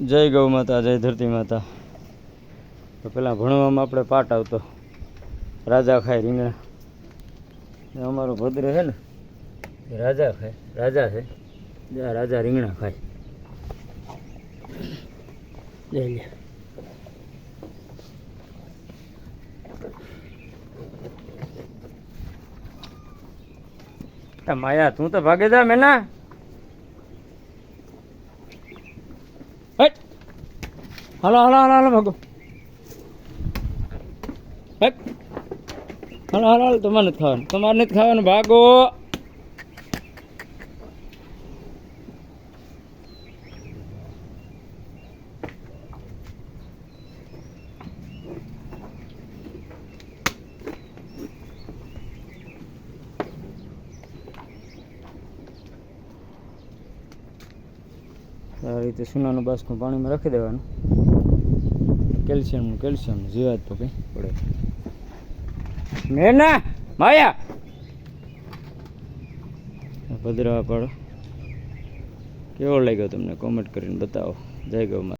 જય ગૌ માતા, જય ધરતી માતા. તો પેલા ભણવામાં આપણે પાઠ આવતો રાજા ખાય રીંગણા. અમારો ભદ્ર છે ને એ રાજા ખાય, રાજા છે જ્યાં રાજા રીંગણા ખાય. લઈ લે માયા, તું તો ભાગે જા મેના. હાલો હાલો હાલો હાલો ભાગો. હાલો હાલો હાલો, તમારે નથી ખાવાનું, તમારે નથી ખાવાનું, ભાગો. આ રીતે સોનાનું બાસકું પાણીમાં રાખી દેવાનું. કેલ્શિયમ જીવાત તો કંઈ પડે. મેના માયા ભદ્રવા પાડો. કેવો લાગ્યો તમને કોમેન્ટ કરીને બતાવો. જય ગૌ માતા.